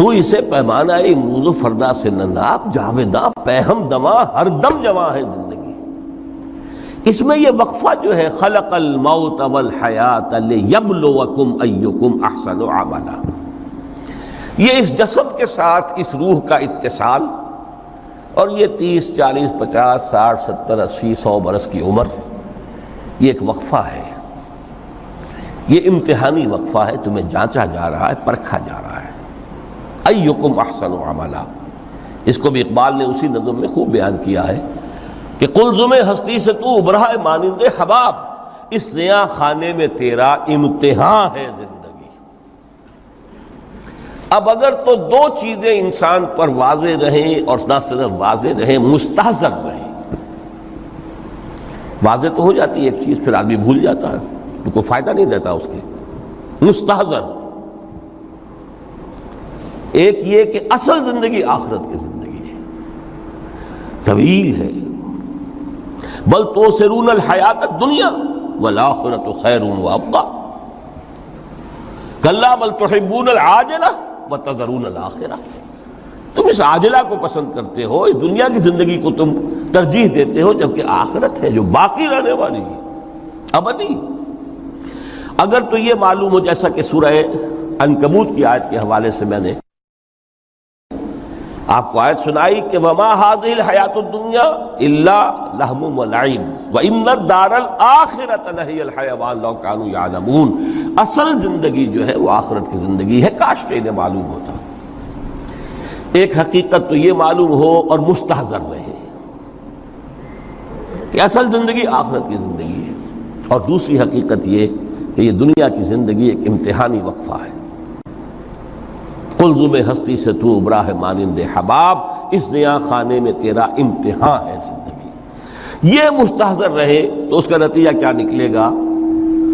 تو اسے پیمانہ امروز و فردا سے نہ ناپ، جاویداں پہم دماں ہر دم جواں ہے زندگی۔ اس میں یہ وقفہ جو ہے خلق الموت والحیات لیبلوکم ایکم احسن عملا، یہ اس جسد کے ساتھ اس روح کا اتصال، اور یہ 30 40 50 60 70 80 100 برس کی عمر، یہ ایک وقفہ ہے، یہ امتحانی وقفہ ہے، تمہیں جانچا جا رہا ہے، پرکھا جا رہا ہے۔ ایکم احسن عملا، اس کو بھی اقبال نے اسی نظم میں خوب بیان کیا ہے کہ قلزم ہستی سے تو ابھرا ہے مانند حباب، اس نیا خانے میں تیرا امتحان ہے زندگی۔ اب اگر تو دو چیزیں انسان پر واضح رہیں، اور نہ صرف واضح رہیں، مستحضر رہیں۔ واضح تو ہو جاتی ہے ایک چیز، پھر آدمی بھول جاتا ہے، تو کوئی فائدہ نہیں دیتا اس کے۔ مستحضر ایک یہ کہ اصل زندگی آخرت کی زندگی ہے، طویل ہے۔ بل توسرون الحیات الدنیا والآخرۃ خیر وابقیٰ کلا بل تحبون العاجلہ وتذرون الآخرہ، تم اس عاجلہ کو پسند کرتے ہو، اس دنیا کی زندگی کو تم ترجیح دیتے ہو، جبکہ آخرت ہے جو باقی رہنے والی ہے، ابدی۔ اگر تو یہ معلوم ہو، جیسا کہ سورہ عنکبوت کی آیت کے حوالے سے میں نے آپ کو آیت سنائی کہ وَمَا هَذِهِ الْحَيَاةُ الدُّنْيَا إِلَّا لَهْوٌ وَلَعِبٌ وَإِنَّ الدَّارَ الْآخِرَةَ لَهِيَ الْحَيَوَانُ لَوْ كَانُوا يَعْلَمُونَ، اصل زندگی جو ہے وہ آخرت کی زندگی ہے، کاش کہ انہیں معلوم ہوتا۔ ایک حقیقت تو یہ معلوم ہو اور مستحضر رہے کہ اصل زندگی آخرت کی زندگی ہے، اور دوسری حقیقت یہ کہ یہ دنیا کی زندگی ایک امتحانی وقفہ ہے۔ قلزم ہستی سے تو ابھرا ہے مانند حباب، اس نیا خانے میں تیرا امتحان ہے زندگی۔ یہ مستحضر رہے تو اس کا نتیجہ کیا نکلے گا؟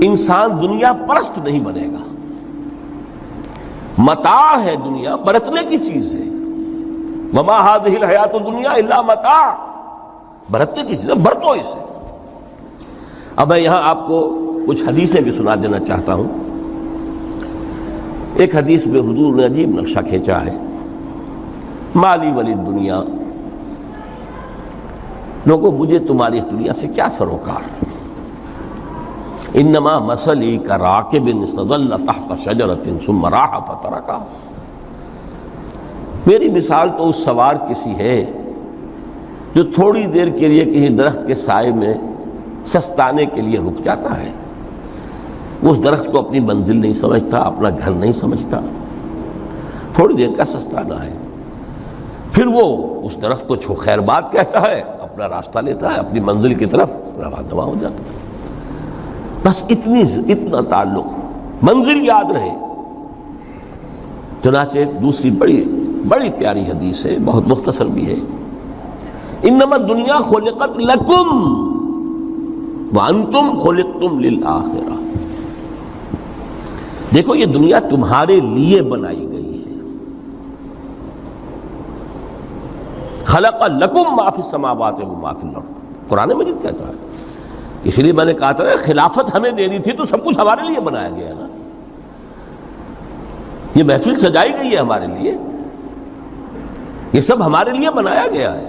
انسان دنیا پرست نہیں بنے گا۔ متاع ہے دنیا، برتنے کی چیز ہے۔ وما هذه الحیاۃ الدنیا الا متاع، برتنے کی چیز ہے، برتو اسے۔ اب میں یہاں آپ کو کچھ حدیثیں بھی سنا دینا چاہتا ہوں۔ ایک حدیث میں حضور نے عجیب نقشہ کھینچا ہے، مالی ولی دنیا، لوگوں مجھے تمہاری اس دنیا سے کیا سروکار، انما مثلی کراکب استظل تحت شجرۃ ثم راح فترکھا، میری مثال تو اس سوار کسی ہے جو تھوڑی دیر کے لیے کسی درخت کے سائے میں سستانے کے لیے رک جاتا ہے، وہ اس درخت کو اپنی منزل نہیں سمجھتا، اپنا گھر نہیں سمجھتا، تھوڑی دیر کا سستانا ہے، پھر وہ اس درخت کو خیر بات کہتا ہے، اپنا راستہ لیتا ہے، اپنی منزل کی طرف رواں ہو جاتا ہے۔ بس اتنا تعلق، منزل یاد رہے۔ چنانچہ دوسری بڑی پیاری حدیث ہے، بہت مختصر بھی ہے، انما الدنیا خلقت لکم وانتم خلقتم للآخرہ، دیکھو یہ دنیا تمہارے لیے بنائی گئی ہے۔ خلق لکم ما فی السماوات و ما فی الارض، قرآن مجید کہتا ہے۔ اس لیے میں نے کہا تھا خلافت ہمیں دینی تھی تو سب کچھ ہمارے لیے بنایا گیا ہے نا، یہ محفل سجائی گئی ہے ہمارے لیے، یہ سب ہمارے لیے بنایا گیا ہے،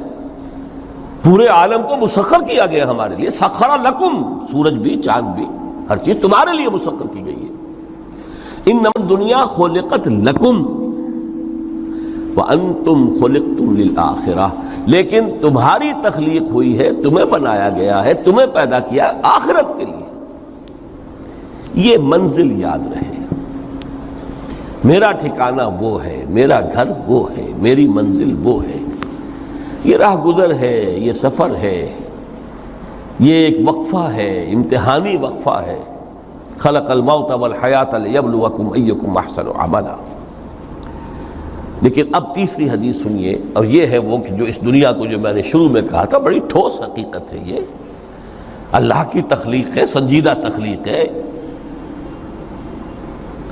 پورے عالم کو مسخر کیا گیا ہمارے لیے۔ سخر لکم، سورج بھی چاند بھی ہر چیز تمہارے لیے مسخر کی گئی ہے۔ انما الدنیا خلقت لکم وانتم خلقتم للآخرہ، لیکن تمہاری تخلیق ہوئی ہے، تمہیں بنایا گیا ہے، تمہیں پیدا کیا آخرت کے لیے۔ یہ منزل یاد رہے، میرا ٹھکانہ وہ ہے، میرا گھر وہ ہے، میری منزل وہ ہے، یہ راہ گزر ہے، یہ سفر ہے، یہ ایک وقفہ ہے، امتحانی وقفہ ہے۔ خلق الموت والحیات لیبلوکم ایکم احسن عملا۔ لیکن اب تیسری حدیث سنیے، اور یہ ہے وہ کہ جو اس دنیا کو، جو میں نے شروع میں کہا تھا، بڑی ٹھوس حقیقت ہے، یہ اللہ کی تخلیق ہے، سنجیدہ تخلیق ہے،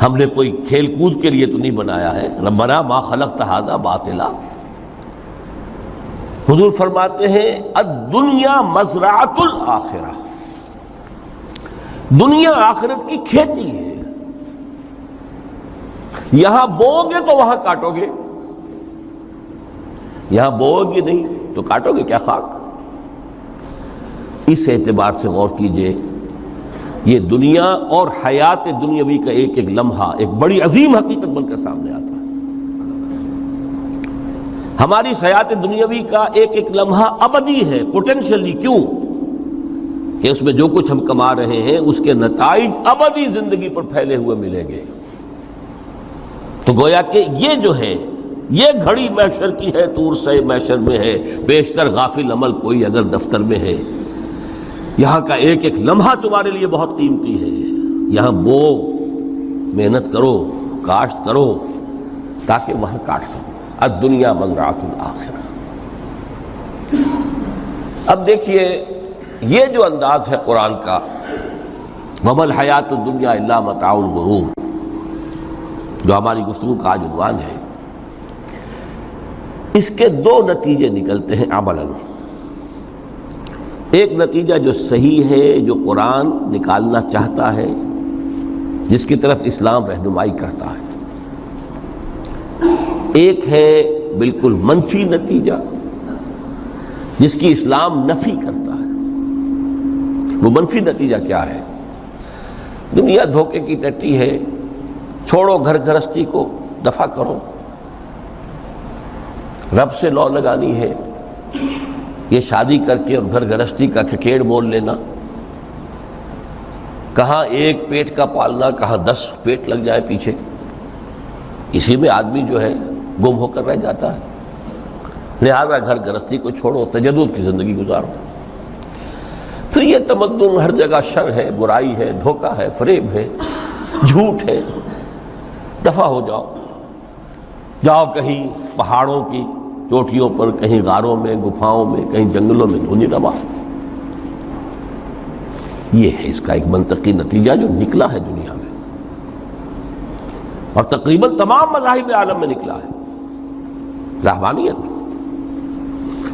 ہم نے کوئی کھیل کود کے لیے تو نہیں بنایا ہے۔ ربنا ما خلقت ھذا باطلا، حضور فرماتے ہیں الدنیا مزرعۃ الآخرہ، دنیا آخرت کی کھیتی ہے۔ یہاں بوؤ گے تو وہاں کاٹو گے، یہاں بوؤ گے نہیں تو کاٹو گے کیا خاک؟ اس اعتبار سے غور کیجئے، یہ دنیا اور حیات دنیاوی کا ایک ایک لمحہ ایک بڑی عظیم حقیقت بن کر سامنے آتا ہے۔ ہماری حیات دنیاوی کا ایک ایک لمحہ ابدی ہے پوٹینشلی، کیوں کہ اس میں جو کچھ ہم کما رہے ہیں اس کے نتائج ابدی زندگی پر پھیلے ہوئے ملیں گے۔ تو گویا کہ یہ جو ہے یہ گھڑی محشر کی ہے، طور سے محشر میں ہے، بیشتر غافل عمل کوئی اگر دفتر میں ہے، یہاں کا ایک ایک لمحہ تمہارے لیے بہت قیمتی ہے۔ یہاں بو، محنت کرو، کاشت کرو تاکہ وہاں کاٹ سکو۔ الدنیا مزرعۃ الآخرہ۔ اب دیکھیے یہ جو انداز ہے قرآن کا، وَمَا الْحَيَاةُ الدُّنْيَا إِلَّا مَتَاعُ الْغُرُورِ، جو ہماری گفتگو کا آج عنوان ہے، اس کے دو نتیجے نکلتے ہیں عملاً۔ ایک نتیجہ جو صحیح ہے، جو قرآن نکالنا چاہتا ہے، جس کی طرف اسلام رہنمائی کرتا ہے۔ ایک ہے بالکل منفی نتیجہ جس کی اسلام نفی کرتا ہے۔ وہ منفی نتیجہ کیا ہے؟ دنیا دھوکے کی ٹٹی ہے، چھوڑو گھر گھرستی کو، دفع کرو، رب سے لو لگانی ہے۔ یہ شادی کر کے اور گھر گھرستی کا کھکیڑ مول لینا، کہاں ایک پیٹ کا پالنا، کہاں 10 پیٹ لگ جائے پیچھے، اسی میں آدمی جو ہے گم ہو کر رہ جاتا ہے۔ لہذا گھر گھرستی کو چھوڑو، تجدد کی زندگی گزارو۔ پھر یہ تمدن ہر جگہ شر ہے، برائی ہے، دھوکہ ہے، فریب ہے، جھوٹ ہے، دفع ہو جاؤ، جاؤ کہیں پہاڑوں کی چوٹیوں پر، کہیں غاروں میں، گپھاؤں میں، کہیں جنگلوں میں دھونی روا۔ یہ ہے اس کا ایک منطقی نتیجہ جو نکلا ہے دنیا میں، اور تقریباً تمام مذاہب عالم میں نکلا ہے۔ رہبانیت،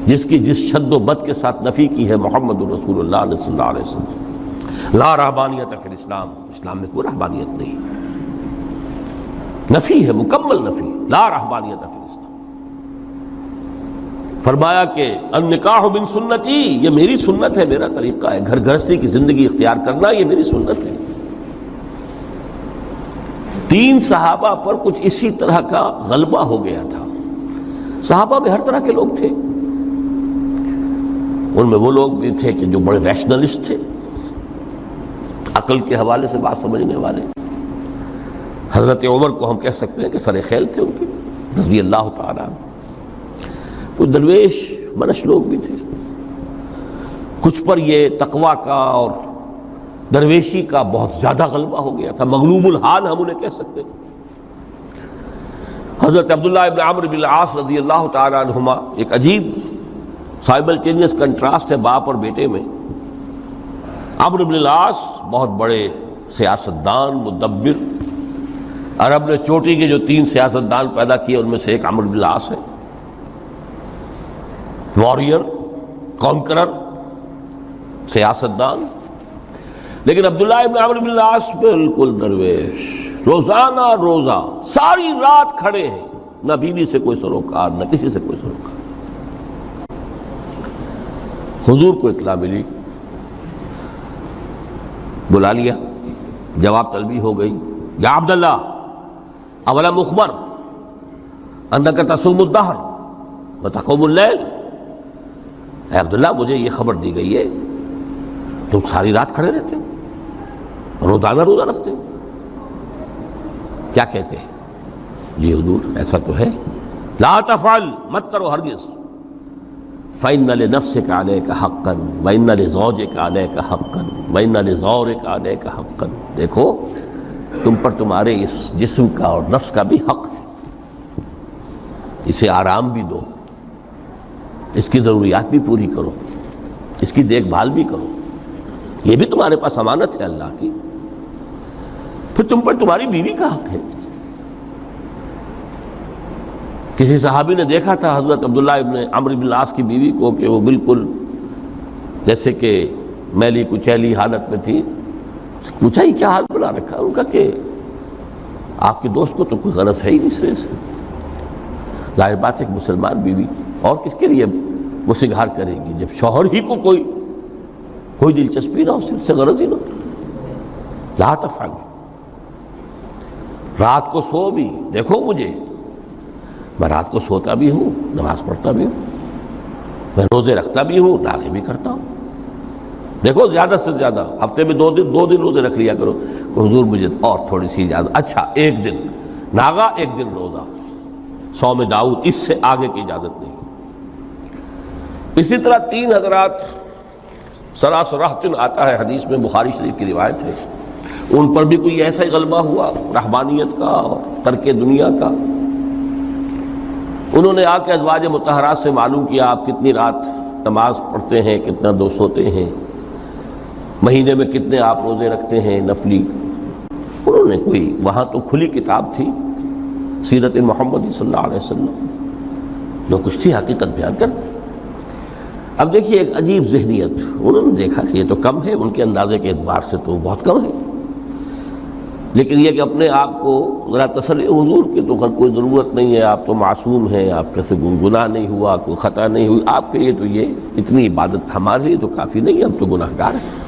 جس کی جس شد و بد کے ساتھ نفی کی ہے محمد رسول اللہ صلی اللہ علیہ وسلم، لا رہبانیت فی الاسلام، اسلام میں کوئی رہبانیت نہیں، نفی ہے، مکمل نفی، لا رہبانیت فی الاسلام۔ فرمایا کہ النکاح من سنتی، یہ میری سنت ہے، میرا طریقہ ہے، گھر گھرستی کی زندگی اختیار کرنا یہ میری سنت ہے۔ 3 صحابہ پر کچھ اسی طرح کا غلبہ ہو گیا تھا۔ صحابہ میں ہر طرح کے لوگ تھے، ان میں وہ لوگ بھی تھے کہ جو بڑے ریشنلسٹ تھے، عقل کے حوالے سے بات سمجھنے والے۔ حضرت عمر کو ہم کہہ سکتے ہیں کہ سر خیل تھے ان کی، رضی اللہ تعالیٰ عنہ۔ کچھ درویش منش لوگ بھی تھے، کچھ پر یہ تقویٰ کا اور درویشی کا بہت زیادہ غلبہ ہو گیا تھا، مغلوب الحال ہم انہیں کہہ سکتے ہیں۔ حضرت عبداللہ ابن عمرو بن العاص رضی اللہ تعالیٰ عنہما، ایک عجیب سائملٹینیس کنٹراسٹ ہے باپ اور بیٹے میں۔ عمرو بن العاص بہت بڑے سیاستدان، مدبر، عرب نے چوٹی کے جو 3 سیاستدان پیدا کیے ان میں سے ایک عمرو بن العاص ہے، واریر، کانکرر، سیاستدان۔ لیکن عبداللہ ابن عمرو بن العاص بالکل درویش، روزانہ روزہ ساری رات کھڑے ہیں، نہ بیوی سے کوئی سروکار، نہ کسی سے کوئی سروکار۔ حضور کو اطلاع ملی، بلا لیا، جواب طلبی ہو گئی، یا عبداللہ اولم اخبر انک تصوم الدہر وتقوم اللیل، اے عبداللہ مجھے یہ خبر دی گئی ہے تم ساری رات کھڑے رہتے ہو، روزانہ روزہ رکھتے ہو، کیا کہتے ہیں؟ جی حضور ایسا تو ہے۔ لا تفعل، مت کرو ہرگز۔ فإن لنفسك عليك حقا وإن لزوجك عليك حقا وإن لزورك عليك حقا، دیکھو تم پر تمہارے اس جسم کا اور نفس کا بھی حق ہے، اسے آرام بھی دو، اس کی ضروریات بھی پوری کرو، اس کی دیکھ بھال بھی کرو، یہ بھی تمہارے پاس امانت ہے اللہ کی۔ پھر تم پر تمہاری بیوی کا حق ہے۔ کسی صحابی نے دیکھا تھا حضرت عبداللہ ابن عمرو بن العاص کی بیوی کو کہ وہ بالکل جیسے کہ میلی کچیلی حالت میں تھی، پوچھا یہ کیا حال بنا رکھا؟ ان کا کہ آپ کے دوست کو تو کوئی غرض ہے ہی نہیں سرے سے. ظاہر بات ہے کہ مسلمان بیوی اور کس کے لیے وہ سنگھار کرے گی جب شوہر ہی کو کوئی دلچسپی نہ ہو، اس سے غرض ہی نہ ہو. لا تفعل. رات کو سو بھی دیکھو مجھے، میں رات کو سوتا بھی ہوں، نماز پڑھتا بھی ہوں، میں روزے رکھتا بھی ہوں، ناغے بھی کرتا ہوں. دیکھو زیادہ سے زیادہ ہفتے میں دو دن روزے رکھ لیا کرو کہ حضور مجھے اور تھوڑی سی اجازت. اچھا ایک دن ناغا، ایک دن روزہ، صوم داؤد، اس سے آگے کی اجازت نہیں. اسی طرح 3 حضرات سراسراہت آتا ہے حدیث میں، بخاری شریف کی روایت ہے، ان پر بھی کوئی ایسا ہی غلبہ ہوا رحمانیت کا اور ترک دنیا کا. انہوں نے آ کے ازواج مطہرات سے معلوم کیا آپ کتنی رات نماز پڑھتے ہیں، کتنا دو سوتے ہیں، مہینے میں کتنے آپ روزے رکھتے ہیں نفلی. انہوں نے کوئی، وہاں تو کھلی کتاب تھی سیرت محمد صلی اللہ علیہ وسلم، جو کچھ تھی حقیقت بیان کر. اب دیکھیے ایک عجیب ذہنیت، انہوں نے دیکھا کہ یہ تو کم ہے، ان کے اندازے کے اعتبار سے تو بہت کم ہے، لیکن یہ کہ اپنے آپ کو ذرا تسلی، حضور کی تو کوئی ضرورت نہیں ہے، آپ تو معصوم ہیں، آپ کے سے کوئی گناہ نہیں ہوا، کوئی خطا نہیں ہوئی، آپ کے لیے تو یہ اتنی عبادت ہمارے لیے تو کافی نہیں ہے، ہم تو گناہ گار ہیں.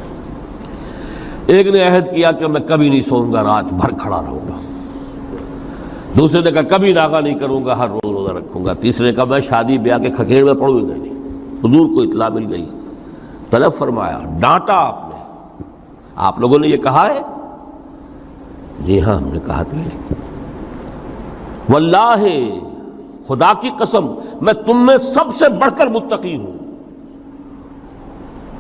ایک نے عہد کیا کہ میں کبھی نہیں سوؤں گا، رات بھر کھڑا رہوں گا. دوسرے نے کہا کبھی ناغا نہیں کروں گا، ہر روز روزہ رکھوں گا. تیسرے نے کہا میں شادی بیاہ کے کھکیڑ میں پڑوں گا نہیں. حضور کو اطلاع مل گئی، طلب فرمایا، ڈانٹا آپ نے، آپ لوگوں نے یہ کہا ہے؟ جی ہاں ہم نے کہا تو ہے. واللہ، خدا کی قسم، میں تم میں سب سے بڑھ کر متقی ہوں،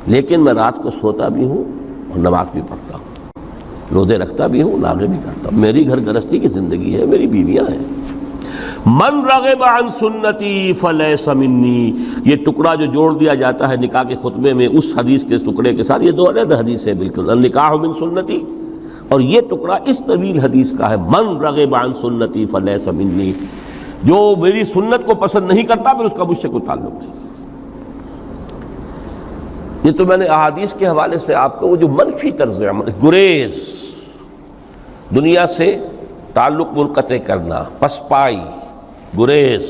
لیکن میں رات کو سوتا بھی ہوں اور نماز بھی پڑھتا ہوں، روزے رکھتا بھی ہوں، ناغے بھی کرتا ہوں. میری گھر گرستی کی زندگی ہے، میری بیویاں ہیں. من رغب عن سنتی فلیس منی، یہ ٹکڑا جو جوڑ دیا جاتا ہے نکاح کے خطبے میں اس حدیث کے ٹکڑے کے ساتھ، یہ 2 علیحدہ حدیث ہے بالکل، النکاح من سنتی، اور یہ ٹکڑا اس طویل حدیث کا ہے، من رغب عن سنتی فلیس منی، جو میری سنت کو پسند نہیں کرتا پھر اس کا مجھ سے کوئی تعلق نہیں. یہ تو میں نے احادیث کے حوالے سے آپ کو وہ جو منفی طرز عمل، گریز، دنیا سے تعلق منقطع کرنا، پسپائی، گریز،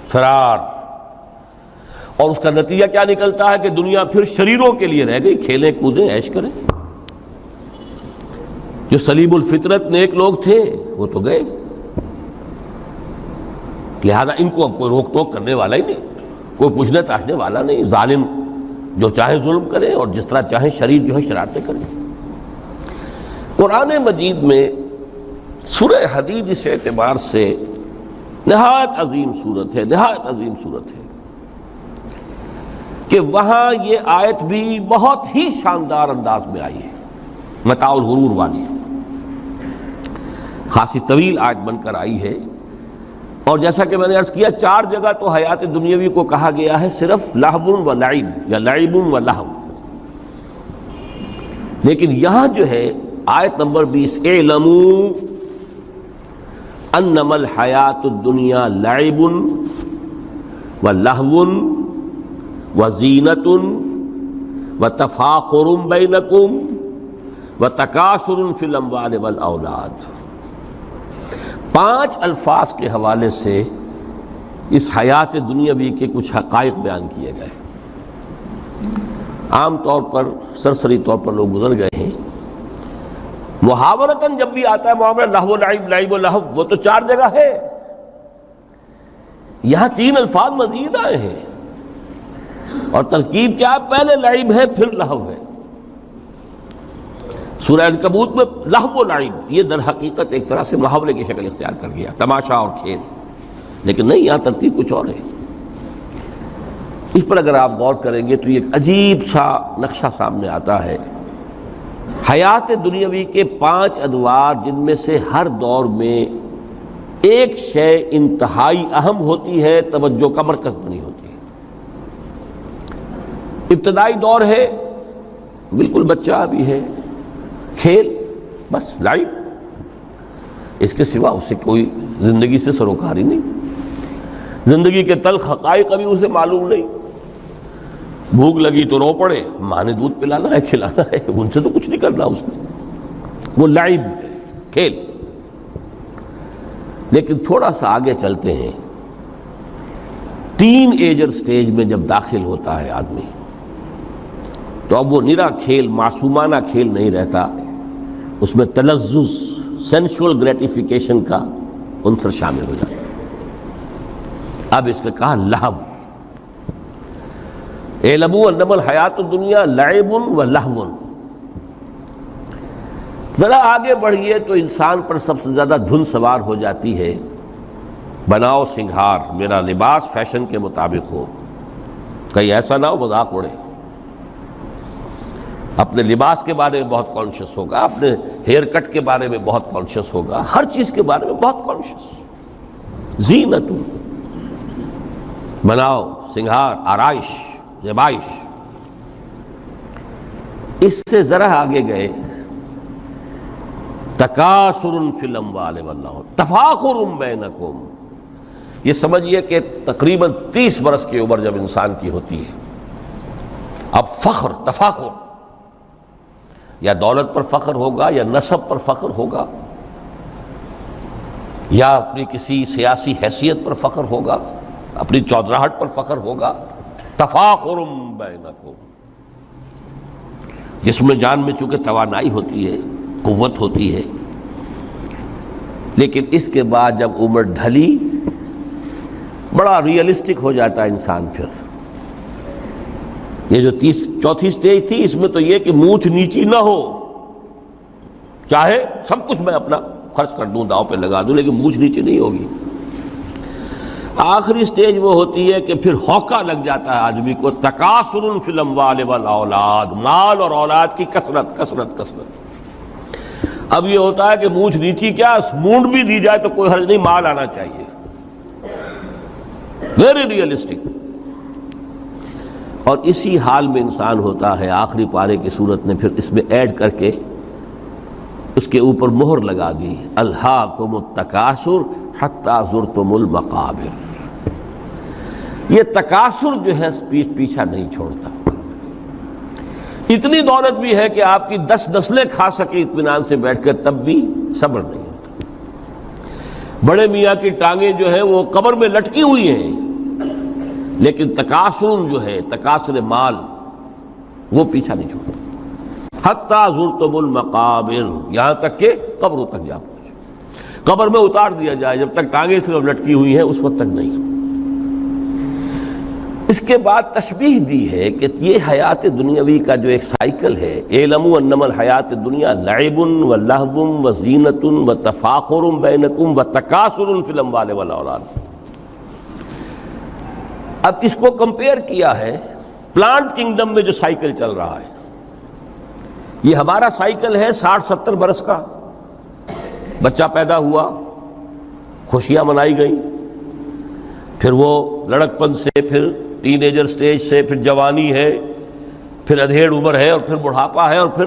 فرار، اور اس کا نتیجہ کیا نکلتا ہے کہ دنیا پھر شریروں کے لیے رہ گئی، کھیلیں کودیں عیش کریں. جو سلیم الفطرت نیک لوگ تھے وہ تو گئے، لہذا ان کو اب کوئی روک ٹوک کرنے والا ہی نہیں، کوئی پوچھنے تاشنے والا نہیں. ظالم جو چاہے ظلم کرے اور جس طرح چاہے شریر جو ہے شرارتیں کرے. قرآن مجید میں سورہ حدید اس اعتبار سے نہایت عظیم صورت ہے، نہایت عظیم صورت ہے کہ وہاں یہ آیت بھی بہت ہی شاندار انداز میں آئی ہے، متاع الغرور والی، خاصی طویل آیت بن کر آئی ہے. اور جیسا کہ میں نے عرض کیا 4 جگہ تو حیات دنیاوی کو کہا گیا ہے صرف لہو و لعب یا لعب و لہو، لیکن یہاں جو ہے آیت نمبر 20، اعلموا انما الحیات الدنیا لعب و لہو و زینت و تفاخر بینکم و تکاثر فی الاموال والاولاد. 5 الفاظ کے حوالے سے اس حیات دنیاوی کے کچھ حقائق بیان کیے گئے. عام طور پر سرسری طور پر لوگ گزر گئے ہیں. محاورتاً جب بھی آتا ہے معاملہ لہو و لعب، لعب و لہو، وہ تو 4 جگہ ہے، یہاں 3 الفاظ مزید آئے ہیں، اور ترکیب کیا ہے؟ پہلے لعب ہے پھر لہو ہے. سورہ عنکبوت میں لہو و لعب یہ در حقیقت ایک طرح سے محاورے کی شکل اختیار کر گیا، تماشا اور کھیل، لیکن نہیں، یہاں ترتیب کچھ اور ہے. اس پر اگر آپ غور کریں گے تو یہ ایک عجیب سا نقشہ سامنے آتا ہے. حیات دنیاوی کے 5 ادوار، جن میں سے ہر دور میں ایک شے انتہائی اہم ہوتی ہے، توجہ کا مرکز بنی ہوتی ہے. ابتدائی دور ہے، بالکل بچہ بھی ہے، کھیل، بس لعب، اس کے سوا اسے کوئی زندگی سے سروکاری نہیں، زندگی کے تلخ حقائق ابھی اسے معلوم نہیں. بھوک لگی تو رو پڑے، ماں نے دودھ پلانا ہے، کھلانا ہے، ان سے تو کچھ نہیں کرنا اس نے، وہ لعب ہے، کھیل. لیکن تھوڑا سا آگے چلتے ہیں، ٹین ایجر سٹیج میں جب داخل ہوتا ہے آدمی تو اب وہ نرا کھیل، معصومانہ کھیل نہیں رہتا، اس میں تلذذ، سینشول گریٹیفیکیشن کا عنصر شامل ہو جاتا ہے۔ اب اس کا کہا لہو، اعلموا انما الحیات الدنیا لعب و لہو۔ ذرا آگے بڑھیے تو انسان پر سب سے زیادہ دھن سوار ہو جاتی ہے، بناؤ سنگھار، میرا لباس فیشن کے مطابق ہو، کہیں ایسا نہ ہو مذاق اڑے۔ اپنے لباس کے بارے میں بہت کانشیس ہوگا، اپنے ہیئر کٹ کے بارے میں بہت کانشیس ہوگا، ہر چیز کے بارے میں بہت کانشیس۔ زینت، بناؤ سنگھار، آرائش، زیبائش۔ اس سے ذرا آگے گئے، تکاثر فی الاموال والاولاد، تفاخر بینکم۔ یہ سمجھیے کہ تقریباً 30 برس کی عمر جب انسان کی ہوتی ہے، اب فخر، تفاخر، یا دولت پر فخر ہوگا، یا نسب پر فخر ہوگا، یا اپنی کسی سیاسی حیثیت پر فخر ہوگا، اپنی چودراہٹ پر فخر ہوگا۔ تفاخر بینکم، جس میں جان میں چونکہ توانائی ہوتی ہے، قوت ہوتی ہے، لیکن اس کے بعد جب عمر ڈھلی بڑا ریئلسٹک ہو جاتا ہے انسان۔ پھر یہ جو چوتھی سٹیج تھی، اس میں تو یہ کہ مونچھ نیچی نہ ہو، چاہے سب کچھ میں اپنا خرچ کر دوں، داؤ پہ لگا دوں، لیکن مونچھ نیچی نہیں ہوگی۔ آخری سٹیج وہ ہوتی ہے کہ پھر ہوکا لگ جاتا ہے آدمی کو، تکاثر فی الاموال والاولاد، مال اور اولاد کی کثرت کثرت کثرت۔ اب یہ ہوتا ہے کہ مونچھ نیچی کیا، مونڈ بھی دی جائے تو کوئی حرج نہیں، مال آنا چاہیے، ویری ریئلسٹک۔ اور اسی حال میں انسان ہوتا ہے، آخری پارے کی صورت نے پھر اس میں ایڈ کر کے اس کے اوپر مہر لگا دی، الہاکم التکاثر حتی زرتم المقابر۔ یہ تکاثر جو ہے پیچھا نہیں چھوڑتا۔ اتنی دولت بھی ہے کہ آپ کی 10 نسلیں کھا سکے اطمینان سے بیٹھ کر، تب بھی صبر نہیں ہوتا۔ بڑے میاں کی ٹانگیں جو ہیں وہ قبر میں لٹکی ہوئی ہیں، لیکن تکاثر جو ہے، تکاثر مال، وہ پیچھا نہیں چھوڑتا۔ حتی زرتم المقابر، یہاں تک کہ قبروں تک جا پہنچے، قبر میں اتار دیا جائے، جب تک ٹانگیں صرف لٹکی ہوئی ہیں اس وقت تک نہیں۔ اس کے بعد تشبیہ دی ہے کہ یہ حیات دنیاوی کا جو ایک سائیکل ہے، اعلموا انما الحیات الدنیا لعب و لہو و زینت و تفاخر بینکم و تکاثر فی الاموال والاولاد۔ اب اس کو کمپیئر کیا ہے پلانٹ کنگڈم میں جو سائیکل چل رہا ہے۔ یہ ہمارا سائیکل ہے 60-70 برس کا، بچہ پیدا ہوا، خوشیاں منائی گئیں، پھر وہ لڑکپن سے، پھر ٹین ایجر سٹیج سے، پھر جوانی ہے، پھر ادھیڑ عمر ہے، اور پھر بڑھاپا ہے، اور پھر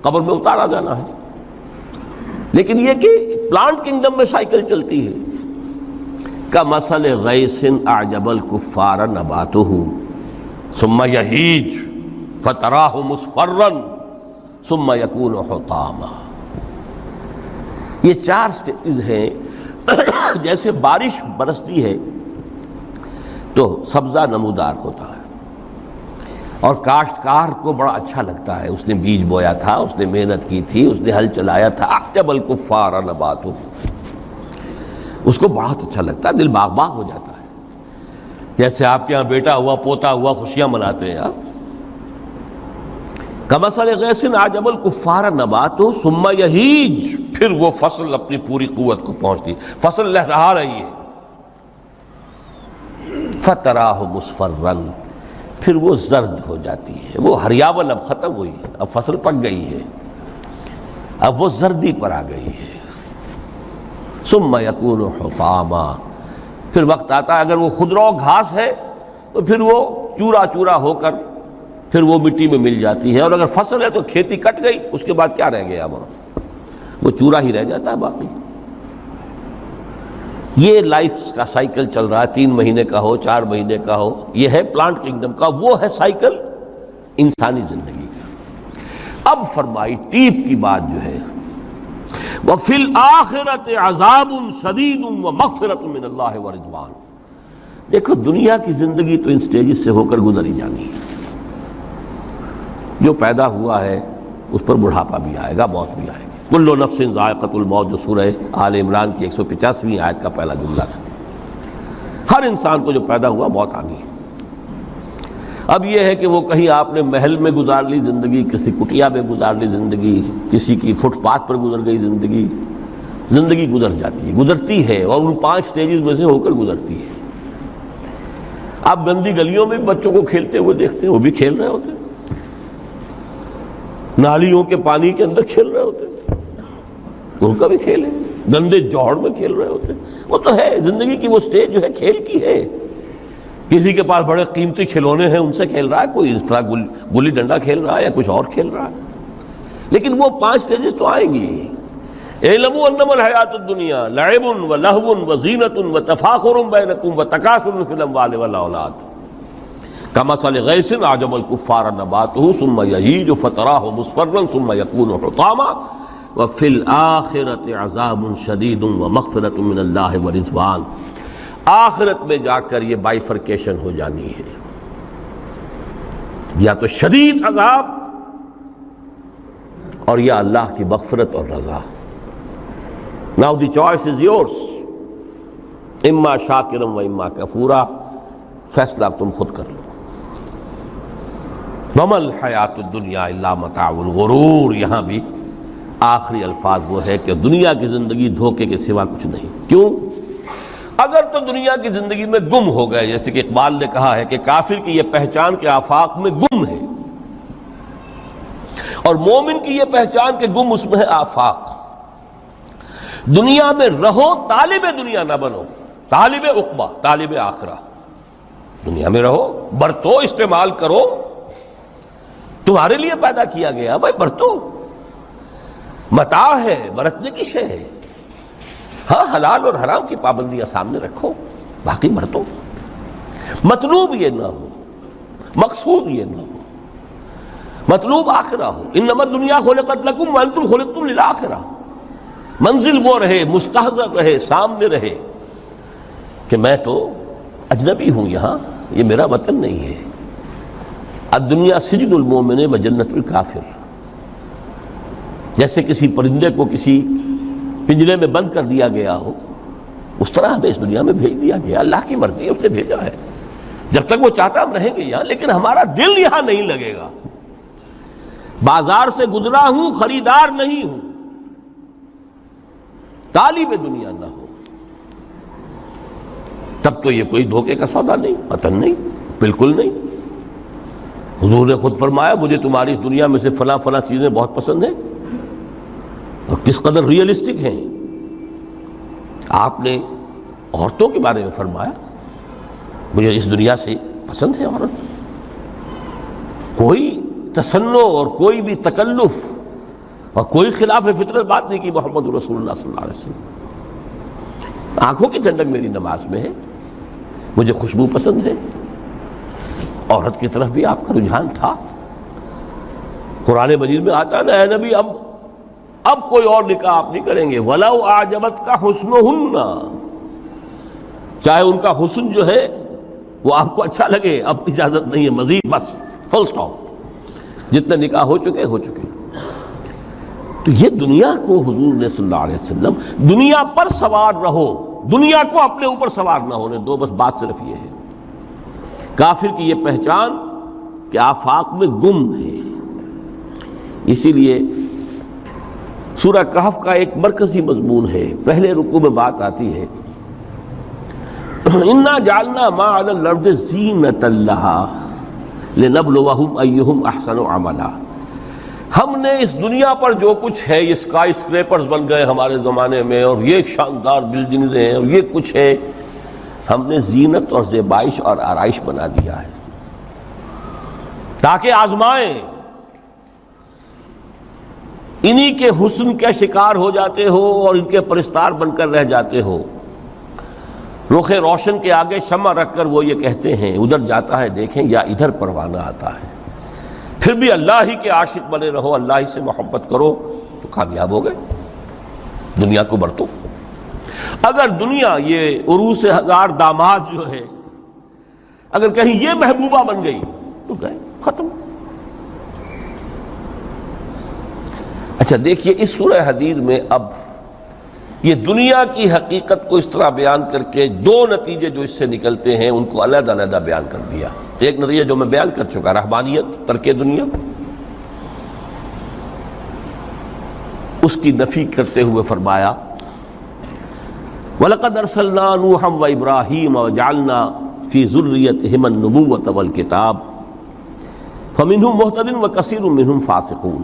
قبر میں اتارا جانا ہے۔ لیکن یہ کہ پلانٹ کنگڈم میں سائیکل چلتی ہے، کمثل غیث اعجب الکفار نباتہ ثم یہیج فتراہ مصفرا ثم یکون حطاما۔ یہ 4 سٹیج ہیں۔ جیسے بارش برستی ہے تو سبزہ نمودار ہوتا ہے، اور کاشتکار کو بڑا اچھا لگتا ہے، اس نے بیج بویا تھا، اس نے محنت کی تھی، اس نے ہل چلایا تھا، اعجب الکفار نباتہ، اس کو بہت اچھا لگتا ہے، دل باغ باغ ہو جاتا ہے۔ جیسے آپ کے ہاں بیٹا ہوا، پوتا ہوا، خوشیاں مناتے ہیں آپ۔ کمثل غیث اعجب الکفار نباتہ ثم یہیج، پھر وہ فصل اپنی پوری قوت کو پہنچتی، فصل لہرا رہی ہے، فتراہ مصفرا، پھر وہ زرد ہو جاتی ہے، وہ ہریاول اب ختم ہوئی، اب فصل پک گئی ہے، اب وہ زردی پر آ گئی ہے۔ ثم یکون حطاما، پھر وقت آتا ہے، اگر وہ خضرو گھاس ہے تو پھر وہ چورا چورا ہو کر پھر وہ مٹی میں مل جاتی ہے، اور اگر فصل ہے تو کھیتی کٹ گئی، اس کے بعد کیا رہ گیا وہاں، وہ چورا ہی رہ جاتا ہے باقی۔ یہ لائف کا سائیکل چل رہا ہے، 3 مہینے کا ہو، 4 مہینے کا ہو، یہ ہے پلانٹ کنگڈم کا، وہ ہے سائیکل انسانی زندگی کا۔ اب فرمائی ٹیپ کی بات جو ہے، وفی الآخرۃ عذاب شدید ومغفرۃ من اللہ ورضوان۔ دیکھو دنیا کی زندگی تو ان سٹیجز سے ہو کر گزر ہی جانی ہے۔ جو پیدا ہوا ہے اس پر بڑھاپا بھی آئے گا، موت بھی آئے گی۔ کل نفس ذائقۃ الموت، جو سورہ آل عمران کی 185ویں آیت کا پہلا جملہ تھا۔ ہر انسان کو جو پیدا ہوا موت آنی ہے۔ اب یہ ہے کہ وہ کہیں آپ نے محل میں گزار لی زندگی، کسی کٹیا میں گزار لی زندگی، کسی کی فٹ پاتھ پر گزر گئی زندگی۔ زندگی گزر جاتی ہے، گزرتی ہے، اور ان 5 سٹیجز میں سے ہو کر گزرتی ہے۔ آپ گندی گلیوں میں بچوں کو کھیلتے ہوئے دیکھتے ہیں، وہ بھی کھیل رہے ہوتے ہیں، نالیوں کے پانی کے اندر کھیل رہے ہوتے ہیں، ان کا بھی کھیل ہے، گندے جوہڑ میں کھیل رہے ہوتے ہیں۔ وہ تو ہے زندگی کی وہ سٹیج جو ہے کھیل کی ہے۔ کسی کے پاس بڑے قیمتی کھلونے ہیں، ان سے کھیل رہا ہے، کوئی اس طرح گلی ڈنڈا کھیل رہا ہے یا کچھ اور کھیل رہا ہے۔ لیکن وہ 5 سٹیجز تو آئیں گی۔ اعلموا انما الحیات الدنیا لعب ولہو وزینۃ وتفاخر بینکم وتکاثر فی الاموال والاولاد کمثل غیث اعجب الکفار نباتہ ثم یہیج فتراہ مصفرا ثم یکون حطاما وفی الآخرۃ عذاب شدید ومغفرۃ من اللہ ورضوان۔ آخرت میں جا کر یہ بائیفرکیشن ہو جانی ہے، یا تو شدید عذاب اور یا اللہ کی مغفرت اور رضا۔ Now the choice is yours، اما شاکرا و اما کفورا، فیصلہ تم خود کر لو۔ وما الحیات الدنیا الا متاع الغرور، یہاں بھی آخری الفاظ وہ ہے کہ دنیا کی زندگی دھوکے کے سوا کچھ نہیں۔ کیوں؟ اگر تو دنیا کی زندگی میں گم ہو گئے، جیسے کہ اقبال نے کہا ہے کہ کافر کی یہ پہچان کے آفاق میں گم ہے، اور مومن کی یہ پہچان کہ گم اس میں ہے آفاق۔ دنیا میں رہو، طالب دنیا نہ بنو، طالب عقبہ، طالب آخرہ۔ دنیا میں رہو، برتو، استعمال کرو، تمہارے لیے پیدا کیا گیا، بھائی برتو، متاع ہے، برتنے کی شے ہے۔ ہاں حلال اور حرام کی پابندیاں سامنے رکھو، باقی برتو۔ مطلوب یہ نہ ہو، مقصود یہ نہ ہو، مطلوب آخرہ ہو۔ انما الدنیا خلقت لکم وانتم خلقتم للآخرہ۔ منزل وہ رہے، مستحضر رہے، سامنے رہے کہ میں تو اجنبی ہوں، یہاں یہ میرا وطن نہیں ہے۔ الدنیا سجن المومن و جنت الکافر۔ جیسے کسی پرندے کو کسی پنجرے میں بند کر دیا گیا ہو، اس طرح ہمیں اس دنیا میں بھیج دیا گیا، اللہ کی مرضی ہے، اس نے بھیجا ہے۔ جب تک وہ چاہتا ہم رہیں گے یہاں، لیکن ہمارا دل یہاں نہیں لگے گا۔ بازار سے گزرا ہوں، خریدار نہیں ہوں، طالب دنیا نہ ہو، تب تو یہ کوئی دھوکے کا سودا نہیں، وطن نہیں، بالکل نہیں۔ حضور نے خود فرمایا مجھے تمہاری اس دنیا میں سے فلاں فلاں چیزیں بہت پسند ہیں، اور کس قدر ریئلسٹک ہیں۔ آپ نے عورتوں کے بارے میں فرمایا مجھے اس دنیا سے پسند ہے عورت۔ کوئی تصنع اور کوئی بھی تکلف اور کوئی خلاف فطرت بات نہیں کی محمد رسول اللہ صلی اللہ علیہ وسلم۔ آنکھوں کی ٹھنڈک میری نماز میں ہے، مجھے خوشبو پسند ہے۔ عورت کی طرف بھی آپ کا رجحان تھا۔ قرآن مجید میں آتا ہے نا، اے نبی اب کوئی اور نکاح آپ نہیں کریں گے، وَلَوْ أَعْجَبَتْكَ حُسْنُهُنَّ، چاہے ان کا حسن جو ہے وہ آپ کو اچھا لگے، اب اجازت نہیں ہے مزید، بس فل سٹاپ، جتنے نکاح ہو چکے ہو چکے۔ تو یہ دنیا کو حضور نے صلی اللہ علیہ وسلم دنیا پر سوار رہو، دنیا کو اپنے اوپر سوار نہ ہونے دو، بس بات صرف یہ ہے۔ کافر کی یہ پہچان کہ آفاق میں گم ہے۔ اسی لیے سورہ کہف کا ایک مرکزی مضمون ہے، پہلے رکوع میں بات آتی ہے اِنَّا جَعَلْنَا مَا عَلَى الْأَرْضِ زِینَةً لَهَا لِنَبْلُوَهُمْ أَيُّهُمْ أَحْسَنُ عَمَلًا۔ ہم نے اس دنیا پر جو کچھ ہے، یہ اسکائی اسکریپرز بن گئے ہمارے زمانے میں، اور یہ شاندار بلڈنگز ہیں، اور یہ کچھ ہے، ہم نے زینت اور زیبائش اور آرائش بنا دیا ہے تاکہ آزمائیں۔ انہی کے حسن کے شکار ہو جاتے ہو اور ان کے پرستار بن کر رہ جاتے ہو۔ رخ روشن کے آگے شمع رکھ کر وہ یہ کہتے ہیں ادھر جاتا ہے دیکھیں یا ادھر پروانہ آتا ہے، پھر بھی اللہ ہی کے عاشق بنے رہو، اللہ ہی سے محبت کرو تو کامیاب ہو گئے۔ دنیا کو برتو. اگر دنیا یہ عروس ہزار داماد جو ہے اگر کہیں یہ محبوبہ بن گئی تو گئے ختم. اچھا دیکھیے اس سورہ حدید میں اب یہ دنیا کی حقیقت کو اس طرح بیان کر کے دو نتیجے جو اس سے نکلتے ہیں ان کو علیحدہ علیحدہ بیان کر دیا. ایک نتیجہ جو میں بیان کر چکا رہبانیت ترک دنیا، اس کی نفی کرتے ہوئے فرمایا وَلَقَدْ أَرْسَلْنَا نُوحًا وَإِبْرَاهِيمَ وَجَعَلْنَا فِي ذُرِّيَّتِهِمَا النُّبُوَّةَ وَالْكِتَابَ فَمِنْهُمْ مُهْتَدٍ وَكَثِيرٌ مِّنْهُمْ فَاسِقُونَ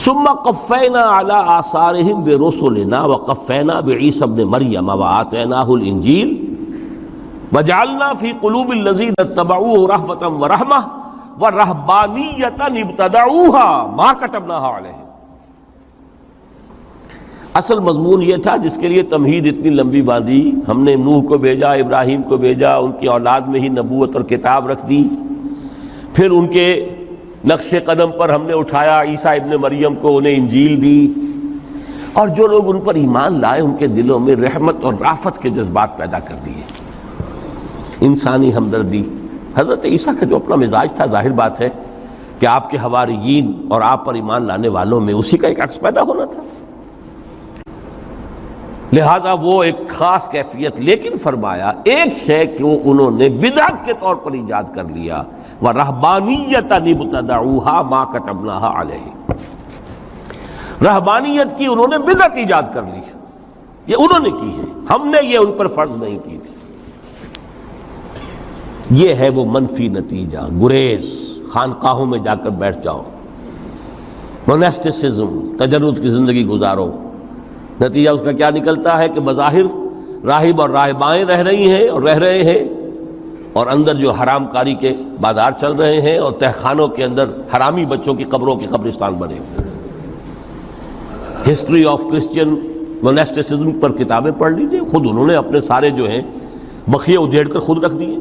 ثُمَّ قَفَّيْنَا عَلَىٰ آثَارِهِمْ بِرُسُلِنَا وَقَفَّيْنَا بِعِيسَى ابْنِ مَرْيَمَ وَآتَيْنَاهُ الْإِنْجِيلَ وَجَعَلْنَا فِي قُلُوبِ الَّذِينَ اتَّبَعُوهُ رَأْفَةً وَرَحْمَةً وَرَهْبَانِيَّةً ابْتَدَعُوهَا مَا كَتَبْنَاهَا عَلَيْهِمْ. اصل مضمون یہ تھا جس کے لیے تمہید اتنی لمبی باندھی. ہم نے نوح کو بھیجا، ابراہیم کو بھیجا، ان کی اولاد میں ہی نبوت اور کتاب رکھ دی. پھر ان کے نقش قدم پر ہم نے اٹھایا عیسیٰ ابن مریم کو، انہیں انجیل دی. اور جو لوگ ان پر ایمان لائے ان کے دلوں میں رحمت اور رافت کے جذبات پیدا کر دیے، انسانی ہمدردی. حضرت عیسیٰ کا جو اپنا مزاج تھا ظاہر بات ہے کہ آپ کے حواریین اور آپ پر ایمان لانے والوں میں اسی کا ایک عکس پیدا ہونا تھا. لہذا وہ ایک خاص کیفیت، لیکن فرمایا ایک شے کو انہوں نے بدعت کے طور پر ایجاد کر لیا وَرَهْبَانِيَّةً ابْتَدَعُوهَا مَا كَتَبْنَاهَا عَلَيْهِمْ. رہبانیت کی انہوں نے بدعت ایجاد کر لی، یہ انہوں نے کی ہے، ہم نے یہ ان پر فرض نہیں کی تھی. یہ ہے وہ منفی نتیجہ. گریز، خانقاہوں میں جا کر بیٹھ جاؤ، موناسٹسزم، تجرد کی زندگی گزارو. نتیجہ اس کا کیا نکلتا ہے کہ بظاہر راہب اور راہبائیں رہ رہی ہیں اور رہ رہے ہیں، اور اندر جو حرام کاری کے بازار چل رہے ہیں، اور تہخانوں کے اندر حرامی بچوں کی قبروں کے قبرستان بنے ہوئے. ہسٹری آف کرسچین موناسٹسزم پر کتابیں پڑھ لیجئے، خود انہوں نے اپنے سارے جو ہیں بخیے ادھیڑ کر خود رکھ دیے.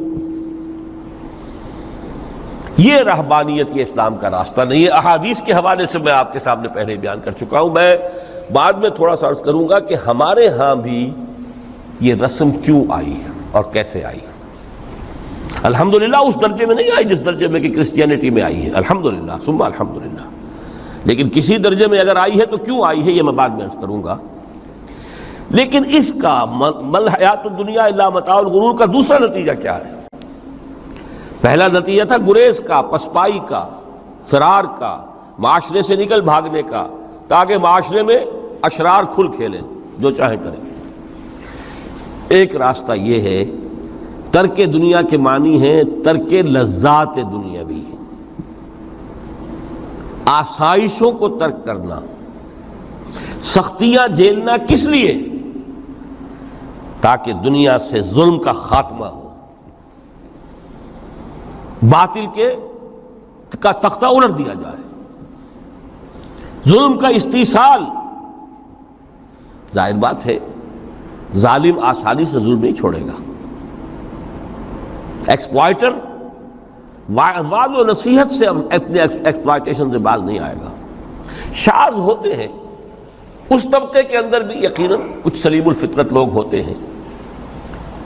یہ رہبانیت، یہ اسلام کا راستہ نہیں ہے. احادیث کے حوالے سے میں آپ کے سامنے پہلے بیان کر چکا ہوں. میں بعد میں تھوڑا سا عرض کروں گا کہ ہمارے ہاں بھی یہ رسم کیوں آئی اور کیسے آئی. الحمدللہ اس درجے میں نہیں آئی جس درجے میں کہ کرسچینٹی میں آئی ہے، الحمدللہ ثم الحمدللہ، لیکن کسی درجے میں اگر آئی ہے تو کیوں آئی ہے یہ میں بعد میں عرض کروں گا. لیکن اس کا مل حیات الدنیا الا متاع الغرور کا دوسرا نتیجہ کیا ہے؟ پہلا نتیجہ تھا گریز کا، پسپائی کا، فرار کا، معاشرے سے نکل بھاگنے کا، تاکہ معاشرے میں اشرار کھل کھیلیں، جو چاہیں کریں. ایک راستہ یہ ہے، ترک دنیا کے معنی ہیں ترک لذات دنیاوی، آسائشوں کو ترک کرنا. سختیاں جھیلنا کس لیے؟ تاکہ دنیا سے ظلم کا خاتمہ ہو، باطل کا تختہ الٹ دیا جائے، ظلم کا استیصال. ظاہر بات ہے ظالم آسانی سے ظلم نہیں چھوڑے گا. ایکسپلائٹر وعظ و نصیحت سے اپنے ایکسپلائٹیشن سے باز نہیں آئے گا. شاذ ہوتے ہیں اس طبقے کے اندر بھی یقیناً کچھ سلیم الفطرت لوگ ہوتے ہیں،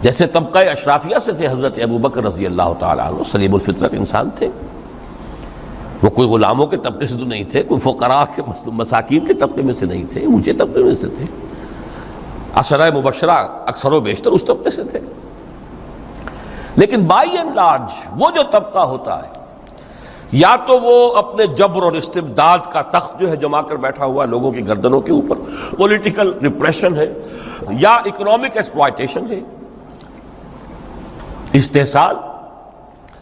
جیسے طبقہ اشرافیہ سے تھے حضرت ابو بکر رضی اللہ تعالیٰ عنہ، سلیم الفطرت انسان تھے. وہ کوئی غلاموں کے طبقے سے تو نہیں تھے، کوئی فقراء کے مساکین کے طبقے میں سے نہیں تھے، اونچے طبقے میں سے تھے. عشرہ مبشرہ اکثر و بیشتر اس طبقے سے تھے. لیکن بائی اینڈ لارج وہ جو طبقہ ہوتا ہے، یا تو وہ اپنے جبر اور استبداد کا تخت جو ہے جما کر بیٹھا ہوا لوگوں کی گردنوں کے اوپر، پولیٹیکل ریپریشن ہے، یا اکنامک ایکسپلائٹیشن ہے، استحصال.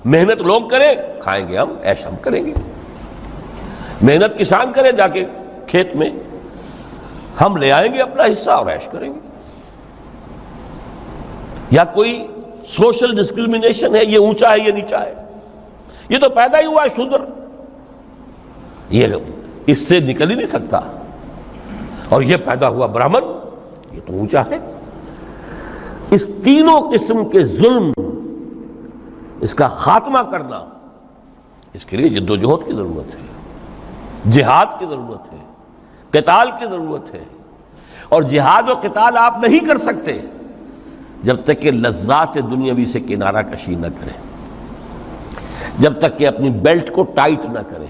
محنت لوگ کریں، کھائیں گے ہم، عیش ہم کریں گے. محنت کسان کرے جا کے کھیت میں، ہم لے آئیں گے اپنا حصہ اور عیش کریں گے. یا کوئی سوشل ڈسکریمنیشن ہے، یہ اونچا ہے یہ نیچا ہے، یہ تو پیدا ہی ہوا ہے شودر، یہ اس سے نکل ہی نہیں سکتا، اور یہ پیدا ہوا برہمن، یہ تو اونچا ہے. اس تینوں قسم کے ظلم، اس کا خاتمہ کرنا، اس کے لیے جد و جہد کی ضرورت ہے، جہاد کی ضرورت ہے، قتال کی ضرورت ہے. اور جہاد و قتال آپ نہیں کر سکتے جب تک کہ لذات دنیاوی سے کنارہ کشی نہ کریں، جب تک کہ اپنی بیلٹ کو ٹائٹ نہ کریں،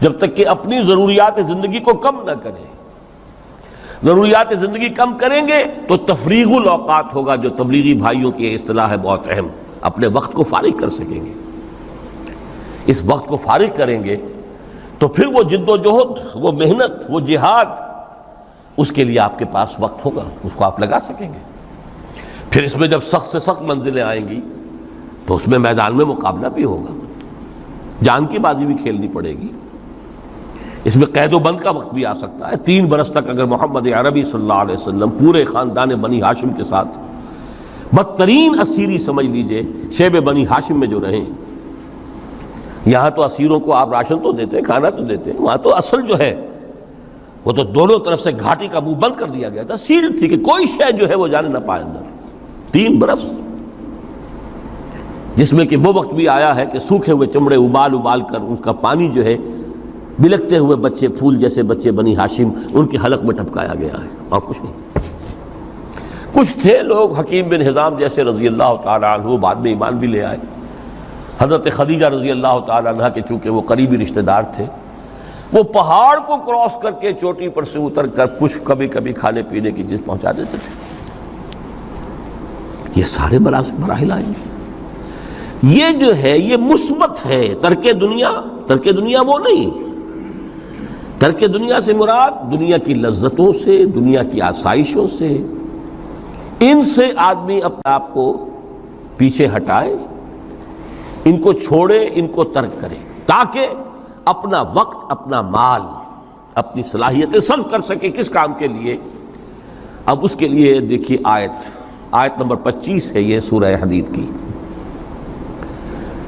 جب تک کہ اپنی ضروریات زندگی کو کم نہ کریں۔ ضروریات زندگی کم کریں گے تو تفریغ الاوقات ہوگا، جو تبلیغی بھائیوں کی اصطلاح ہے بہت اہم، اپنے وقت کو فارغ کر سکیں گے۔ اس وقت کو فارغ کریں گے تو پھر وہ جد و جہد، وہ محنت، وہ جہاد، اس کے لیے آپ کے پاس وقت ہوگا، اس کو آپ لگا سکیں گے۔ پھر اس میں جب سخت سے سخت منزلیں آئیں گی تو اس میں میدان میں مقابلہ بھی ہوگا، جان کی بازی بھی کھیلنی پڑے گی۔ اس میں قید و بند کا وقت بھی آ سکتا ہے۔ 3 برس تک اگر محمد عربی صلی اللہ علیہ وسلم پورے خاندان بنی ہاشم کے ساتھ بدترین اسیری سمجھ لیجئے شیب بنی ہاشم میں جو رہیں، یہاں تو اسیروں کو آپ راشن تو دیتے ہیں، کھانا تو دیتے ہیں، وہاں تو اصل جو ہے وہ تو دونوں طرف سے گھاٹی کا منہ بند کر دیا گیا تھا، سیل تھی کہ کوئی شے جو ہے وہ جانے نہ پائے اندر۔ 3 برس، جس میں کہ وہ وقت بھی آیا ہے کہ سوکھے ہوئے چمڑے ابال ابال کر اس کا پانی جو ہے بلکتے ہوئے بچے، پھول جیسے بچے بنی ہاشم، ان کے حلق میں ٹپکایا گیا ہے، اور کچھ نہیں۔ کچھ تھے لوگ، حکیم بن حزام جیسے رضی اللہ تعالیٰ عنہ، بعد میں ایمان بھی لے آئے۔ حضرت خدیجہ رضی اللہ تعالیٰ عنہ کے چونکہ وہ قریبی رشتہ دار تھے، وہ پہاڑ کو کراس کر کے چوٹی پر سے اتر کر کچھ کبھی کبھی کھانے پینے کی چیز پہنچا دیتے تھے۔ یہ سارے مراحل آئیں گے۔ یہ جو ہے یہ مثبت ہے۔ ترک دنیا وہ نہیں۔ ترک دنیا سے مراد دنیا کی لذتوں سے، دنیا کی آسائشوں سے، ان سے آدمی اپنے آپ کو پیچھے ہٹائے، ان کو چھوڑے، ان کو ترک کرے، تاکہ اپنا وقت، اپنا مال، اپنی صلاحیتیں صرف کر سکے۔ کس کام کے لیے؟ اب اس کے لیے دیکھیے آیت نمبر 25 ہے یہ سورہ حدید کی۔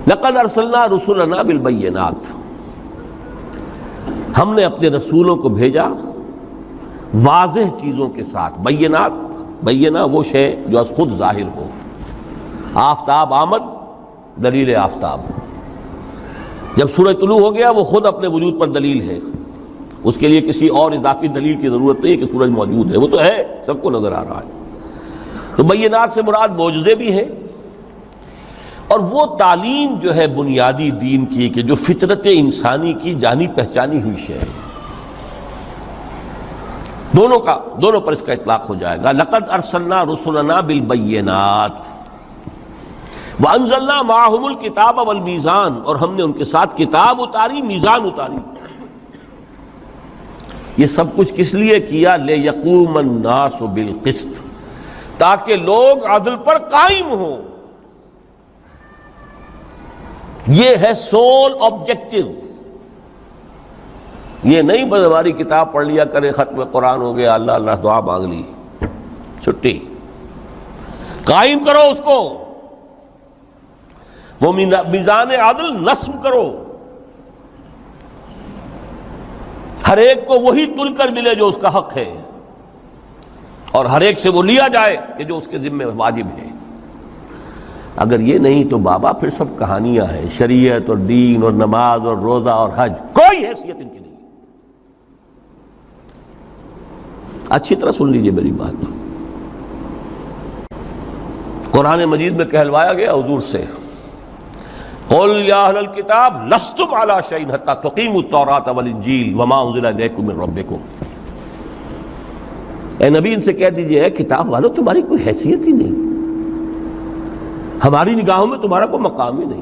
لقد ارسلنا رسلنا بالبینات، ہم نے اپنے رسولوں کو بھیجا واضح چیزوں کے ساتھ۔ بینہ وہ شے جو از خود ظاہر ہو۔ آفتاب آمد، دلیل آفتاب۔ جب سورج طلوع ہو گیا وہ خود اپنے وجود پر دلیل ہے، اس کے لیے کسی اور اضافی دلیل کی ضرورت نہیں کہ سورج موجود ہے، وہ تو ہے، سب کو نظر آ رہا ہے۔ تو بینات سے مراد معجزے بھی ہیں، اور وہ تعلیم جو ہے بنیادی دین کی کہ جو فطرت انسانی کی جانی پہچانی ہوئی شے ہے، دونوں پر اس کا اطلاق ہو جائے گا۔ لقد ارسلنا رسلنا بالبینات وانزلنا معهم الکتاب والمیزان، اور ہم نے ان کے ساتھ کتاب اتاری، میزان اتاری۔ یہ سب کچھ کس لیے کیا؟ لیقوم الناس بالقسط، تاکہ لوگ عدل پر قائم ہوں۔ یہ ہے سول آبجیکٹو۔ یہ نہیں بس ہماری کتاب پڑھ لیا کرے، ختم قرآن ہو گیا، اللہ اللہ دعا مانگ لی، چھٹی۔ قائم کرو اس کو، وہ میزان عدل نصب کرو، ہر ایک کو وہی تل کر ملے جو اس کا حق ہے، اور ہر ایک سے وہ لیا جائے کہ جو اس کے ذمہ واجب ہے۔ اگر یہ نہیں تو بابا پھر سب کہانیاں ہیں، شریعت اور دین اور نماز اور روزہ اور حج، کوئی حیثیت ان کی نہیں۔ اچھی طرح سن لیجئے میری بات۔ قرآن مجید میں کہلوایا گیا حضور سے، قل یا اہل الکتاب لستم علی شیء حتی تقیموا التوراۃ والانجیل وما انزل الیکم من ربکم۔ اے نبی ان سے کہہ دیجئے، اے کتاب والو تمہاری کوئی حیثیت ہی نہیں، ہماری نگاہوں میں تمہارا کوئی مقام ہی نہیں،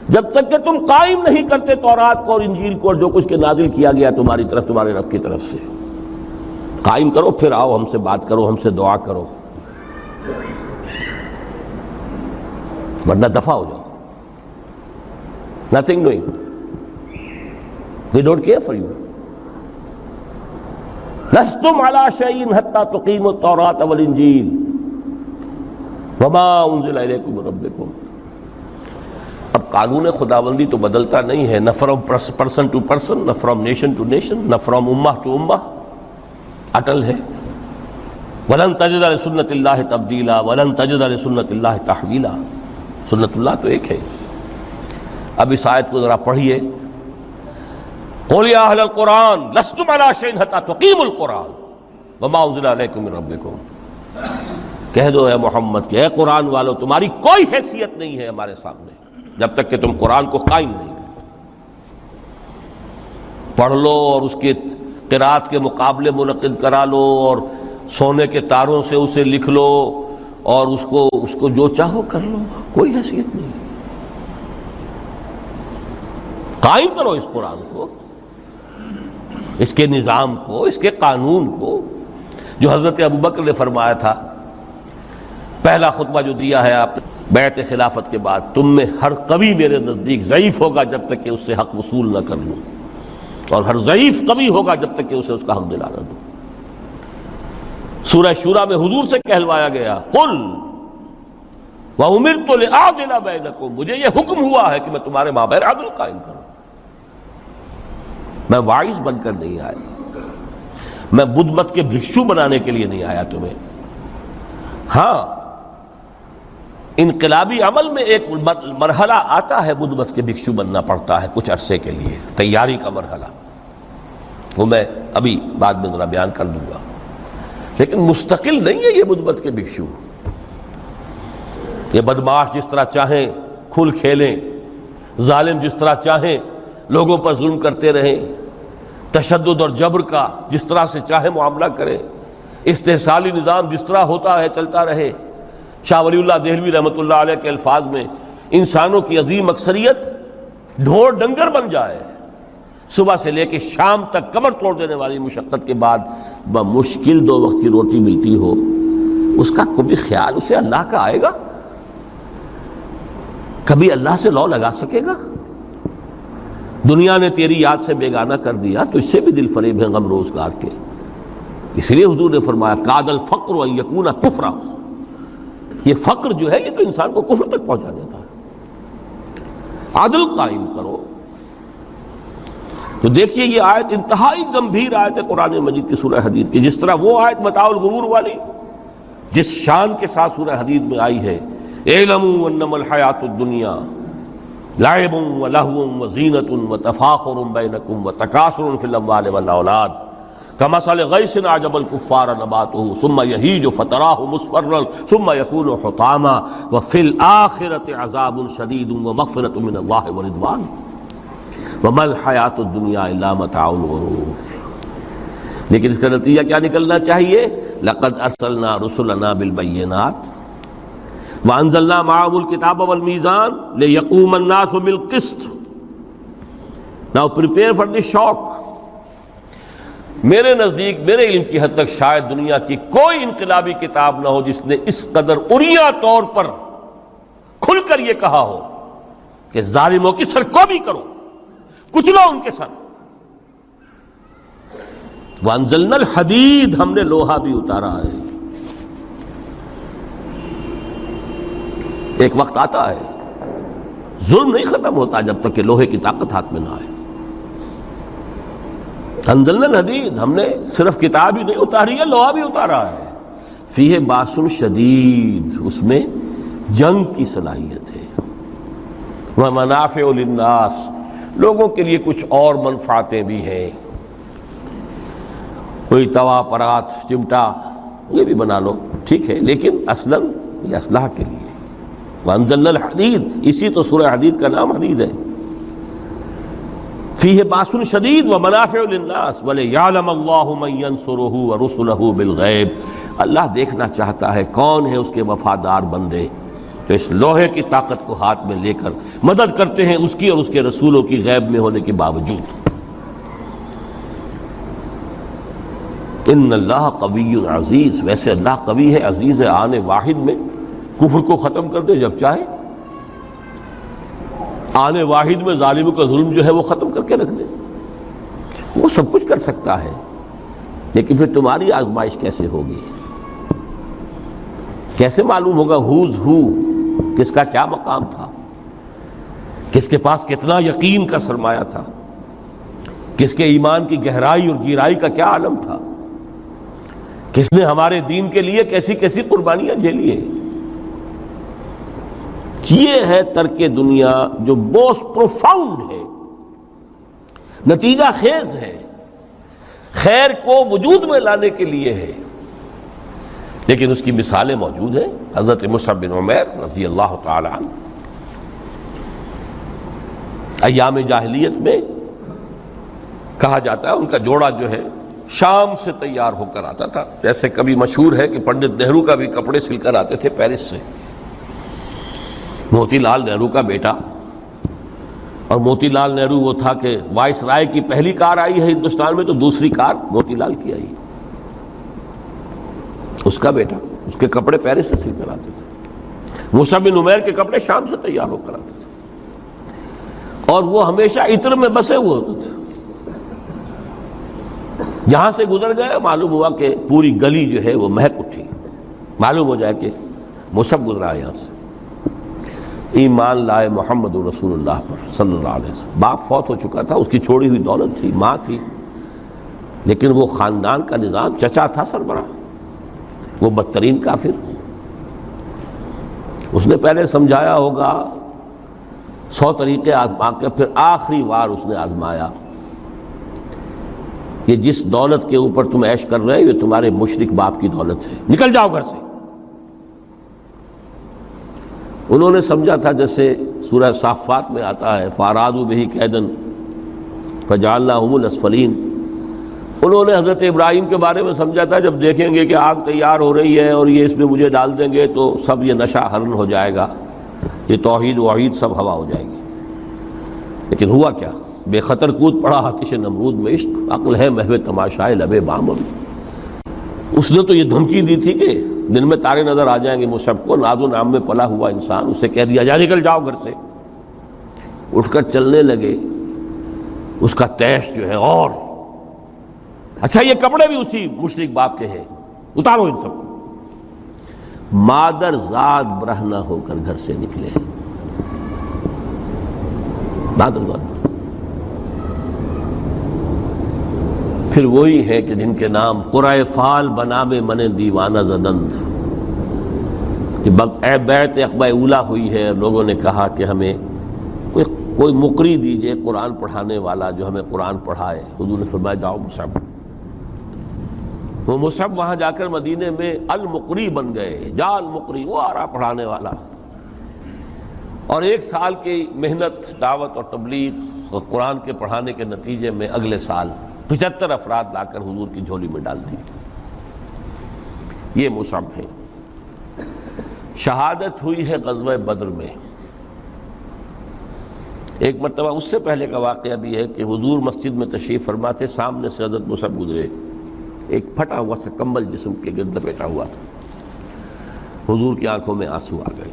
جب تک کہ تم قائم نہیں کرتے تورات کو اور انجیل کو اور جو کچھ کے نازل کیا گیا تمہاری طرف، تمہارے رب کی طرف سے۔ قائم کرو، پھر آؤ ہم سے بات کرو، ہم سے دعا کرو، ورنہ دفع ہو جاؤ۔ Nothing doing. They don't care for you. لستم علی شیء حتی تقیموا التوراۃ والانجیل وما انزل الیکم من ربکم۔ اب قانون خداوندی تو بدلتا نہیں ہے، نہ فرام پرسن ٹو پرسن، نہ فرام نیشن ٹو نیشن، نہ فرام امہ ٹو امہ، اٹل ہے۔ وَلَن تَجِدَ لِسُنَّتِ اللَّهِ تَبْدِيلًا وَلَن تَجِدَ لِسُنَّتِ اللَّهِ تَحْوِيلًا۔ سنت اللہ تو ایک ہے۔ اب اس آیت کو ذرا پڑھیے، قُلْ يَا أَهْلَ الْقُرْآنِ لَسْتُمْ عَلَىٰ شَيْءٍ حَتَّىٰ تُقِيمُوا الْقُرْآنَ۔ وما انزل علیکم من ربکم، کہہ دو اے محمد کہ اے قرآن والو تمہاری کوئی حیثیت نہیں ہے ہمارے سامنے جب تک کہ تم قرآن کو قائم نہیں کرو۔ پڑھ لو اور اس کے قرات کے مقابلے منعقد کرا لو اور سونے کے تاروں سے اسے لکھ لو اور اس کو جو چاہو کر لو، کوئی حیثیت نہیں۔ قائم کرو اس قرآن کو، اس کے نظام کو، اس کے قانون کو، جو حضرت ابوبکر نے فرمایا تھا پہلا خطبہ جو دیا ہے آپ نے بیعت خلافت کے بعد، تم میں ہر قوی میرے نزدیک ضعیف ہوگا جب تک کہ اس سے حق وصول نہ کر لوں، اور ہر ضعیف قوی ہوگا جب تک کہ اسے اس کا حق دلا نہ دوں۔ سورہ شورى میں حضور سے کہلوایا گیا قل وَأُمِرْتُ لِأَعْدِلَ بَيْنَكُمْ، مجھے یہ حکم ہوا ہے کہ میں تمہارے مابین عدل قائم کروں۔ میں واعظ بن کر نہیں آیا، میں بدھ مت کے بھکشو بنانے کے لیے نہیں آیا تمہیں۔ ہاں انقلابی عمل میں ایک مرحلہ آتا ہے بدھ مت کے بھکشو بننا پڑتا ہے کچھ عرصے کے لیے، تیاری کا مرحلہ، وہ میں ابھی بعد میں ذرا بیان کر دوں گا، لیکن مستقل نہیں ہے یہ بدھ مت کے بھکشو۔ یہ بدماش جس طرح چاہیں کھل کھیلیں، ظالم جس طرح چاہیں لوگوں پر ظلم کرتے رہیں، تشدد اور جبر کا جس طرح سے چاہے معاملہ کریں، استحصالی نظام جس طرح ہوتا ہے چلتا رہے۔ شاہ ولی اللہ دہلوی رحمۃ اللہ علیہ کے الفاظ میں انسانوں کی عظیم اکثریت ڈھور ڈنگر بن جائے، صبح سے لے کے شام تک کمر توڑ دینے والی مشقت کے بعد بمشکل 2 وقت کی روٹی ملتی ہو، اس کا کبھی خیال اسے اللہ کا آئے گا؟ کبھی اللہ سے لو لگا سکے گا؟ دنیا نے تیری یاد سے بیگانہ کر دیا تو اس سے بھی دل فریب ہے غم روزگار کے۔ اس لیے حضور نے فرمایا کاد الفقر ان یکون کفرا، یہ فقر جو ہے یہ تو انسان کو کفر تک پہنچا دیتا ہے۔ عدل قائم کرو۔ تو دیکھیے یہ آیت انتہائی گمبھیر آیت ہے قرآن مجید کی سورہ حدید کی، جس طرح وہ آیت متاع الغرور والی جس شان کے ساتھ سورہ حدید میں آئی ہے، اعلموا انما الحیات الدنیا لعب ولہو وزینۃ وتفاخر بینکم وتکاثر فی الاموال والاولاد کمثل غیث اعجب الکفار نباتہ ثم یہیج فتراہ مصفرا ثم یکون حطاما وفی الآخرۃ عذاب شدید ومغفرۃ من اللہ ورضوان وما الحیات الدنیا الا متاع الغرور۔ لیکن اس کا نتیجہ کیا نکلنا چاہیے؟ لقد ارسلنا رسلنا بالبینات وانزلنا معهم الکتاب والمیزان لیقوم الناس بالقسط۔ Now prepare for the shock۔ میرے نزدیک میرے علم کی حد تک شاید دنیا کی کوئی انقلابی کتاب نہ ہو جس نے اس قدر عریاں طور پر کھل کر یہ کہا ہو کہ ظالموں کی سرکوبی کرو، کچلو ان کے سر۔ وانزلنا الحدید، ہم نے لوہا بھی اتارا ہے۔ ایک وقت آتا ہے ظلم نہیں ختم ہوتا جب تک کہ لوہے کی طاقت ہاتھ میں نہ آئے۔ انزلنا الحدید، ہم نے صرف کتاب ہی نہیں اتاری ہے، لوہا بھی اتارا ہے۔ فیہ باس شدید، اس میں جنگ کی صلاحیت ہے۔ ومنافع للناس، لوگوں کے لیے کچھ اور منفعتیں بھی ہیں، کوئی توا پرات چمٹا یہ بھی بنا لو ٹھیک ہے، لیکن اصلاً یہ اسلحہ کے لیے۔ وانزلنا الحدید، اسی تو سورہ حدید کا نام حدید ہے۔ فیہ باس شدید ومنافع للناس ولیعلم اللہ من ینصرہ ورسلہ بالغیب، اللہ دیکھنا چاہتا ہے کون ہے اس کے وفادار بندے جو اس لوہے کی طاقت کو ہاتھ میں لے کر مدد کرتے ہیں اس کی اور اس کے رسولوں کی غیب میں ہونے کے باوجود۔ ان اللہ قوی عزیز، ویسے اللہ قوی ہے، عزیز ہے، آنے واحد میں کفر کو ختم کر دے جب چاہے، آنے واحد میں ظالموں کا ظلم جو ہے وہ ختم کر کے رکھ دے، وہ سب کچھ کر سکتا ہے۔ لیکن پھر تمہاری آزمائش کیسے ہوگی؟ کیسے معلوم ہوگا ہوز ہو، کس کا کیا مقام تھا، کس کے پاس کتنا یقین کا سرمایہ تھا، کس کے ایمان کی گہرائی اور گہرائی کا کیا عالم تھا، کس نے ہمارے دین کے لیے کیسی کیسی قربانیاں جھیلی ہیں۔ یہ ہے ترک دنیا جو موسٹ پروفاؤنڈ ہے، نتیجہ خیز ہے، خیر کو وجود میں لانے کے لیے ہے، لیکن اس کی مثالیں موجود ہیں۔ حضرت مصعب بن عمیر رضی اللہ تعالی عنہ ایام جاہلیت میں کہا جاتا ہے ان کا جوڑا جو ہے شام سے تیار ہو کر آتا تھا، جیسے کبھی مشہور ہے کہ پنڈت نہرو کا بھی کپڑے سل کر آتے تھے پیرس سے۔ موتی لال نہرو کا بیٹا، اور موتی لال نہرو وہ تھا کہ وائس رائے کی پہلی کار آئی ہے ہندوستان میں تو دوسری کار موتی لال کی آئی، اس کا بیٹا، اس کے کپڑے پیرس سے سل کر آتے تھے۔ مصعب بن عمیر کے کپڑے شام سے تیار ہو کر آتے تھے، اور وہ ہمیشہ عطر میں بسے ہوئے ہوتے تھے۔ جہاں سے گزر گئے معلوم ہوا کہ پوری گلی جو ہے وہ مہک اٹھی، معلوم ہو جائے کہ مصعب گزرا ہے یہاں سے۔ ایمان لائے محمد رسول اللہ پر صلی اللہ علیہ وسلم۔ باپ فوت ہو چکا تھا، اس کی چھوڑی ہوئی دولت تھی، ماں تھی، لیکن وہ خاندان کا نظام، چچا تھا سربراہ، وہ بدترین کافر۔ اس نے پہلے سمجھایا ہوگا 100 طریقے آزما کے، پھر آخری بار اس نے آزمایا کہ جس دولت کے اوپر تم عیش کر رہے ہو یہ تمہارے مشرک باپ کی دولت ہے، نکل جاؤ گھر سے۔ انہوں نے سمجھا تھا جیسے سورہ صافات میں آتا ہے فَأَرَادُوا بِهِ كَيْدًا فَجَعَلْنَاهُمُ الْأَسْفَلِينَ، انہوں نے حضرت ابراہیم کے بارے میں سمجھا تھا جب دیکھیں گے کہ آگ تیار ہو رہی ہے اور یہ اس میں مجھے ڈال دیں گے تو سب یہ نشہ حرن ہو جائے گا، یہ توحید وحید سب ہوا ہو جائے گی۔ لیکن ہوا کیا؟ بے خطر کود پڑا آتش نمرود میں عشق، عقل ہے محو تماشائے لبے بام۔ اس نے تو یہ دھمکی دی تھی کہ دن میں تارے نظر آ جائیں گے مصعب کو، ناز و نام میں پلا ہوا انسان، اسے کہہ دیا جا نکل جاؤ گھر سے۔ اٹھ کر چلنے لگے، اس کا تیش جو ہے اور اچھا یہ کپڑے بھی اسی مشرک باپ کے ہیں، اتارو ان سب کو۔ مادر ذات برہنہ ہو کر گھر سے نکلے، مادر ذات۔ پھر وہی ہے کہ جن کے نام قرائے فال بنام من دیوانہ زدند، کہ بیعت عقبہ اولا ہوئی ہے، لوگوں نے کہا کہ ہمیں کوئی مقری دیجئے قرآن پڑھانے والا جو ہمیں قرآن پڑھائے۔ حضور نے فرمایا جاؤ مصعب۔ وہ مصعب وہاں جا کر مدینے میں المقری بن گئے، جا المقری، وہ آ رہا پڑھانے والا۔ اور 1 سال کی محنت، دعوت اور تبلیغ اور قرآن کے پڑھانے کے نتیجے میں اگلے سال 75 افراد لا کر حضور کی جھولی میں ڈال دی۔ یہ مصعب ہے۔ شہادت ہوئی ہے غزوہ بدر میں۔ ایک مرتبہ اس سے پہلے کا واقعہ بھی ہے کہ حضور مسجد میں تشریف فرما تھے، سامنے سے حضرت مصعب گزرے، ایک پھٹا ہوا سا کمبل جسم کے گرد لپیٹا ہوا تھا۔ حضور کی آنکھوں میں آنسو آ گئے۔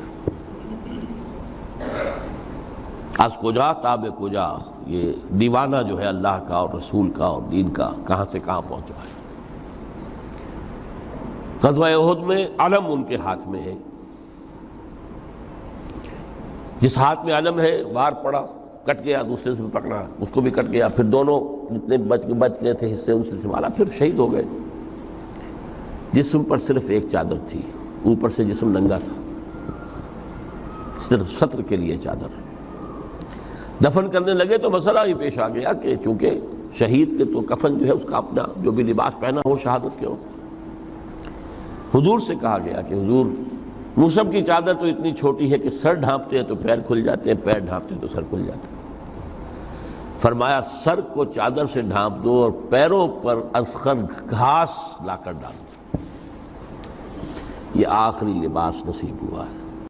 از کجا تاب کجا، یہ دیوانہ جو ہے اللہ کا اور رسول کا اور دین کا کہاں سے کہاں پہنچا ہے۔ غزوہ احد میں علم ان کے ہاتھ میں ہے، جس ہاتھ میں علم ہے وار پڑا، کٹ گیا، دوسرے سے پکڑا، اس کو بھی کٹ گیا، پھر دونوں جتنے بچ گئے تھے حصے ان سے سنبھالا، پھر شہید ہو گئے۔ جسم پر صرف ایک چادر تھی، اوپر سے جسم ننگا تھا، صرف ستر کے لیے چادر۔ دفن کرنے لگے تو مسئلہ یہ پیش آ گیا کہ چونکہ شہید کے تو کفن جو ہے اس کا اپنا جو بھی لباس پہنا ہو شہادت کے وقت، حضور سے کہا گیا کہ حضور مصعب کی چادر تو اتنی چھوٹی ہے کہ سر ڈھانپتے ہیں تو پیر کھل جاتے ہیں، پیر ڈھانپتے ہیں تو سر کھل جاتے ہیں۔ فرمایا سر کو چادر سے ڈھانپ دو اور پیروں پر اذخر گھاس لا کر ڈال دو، یہ آخری لباس نصیب ہوا ہے۔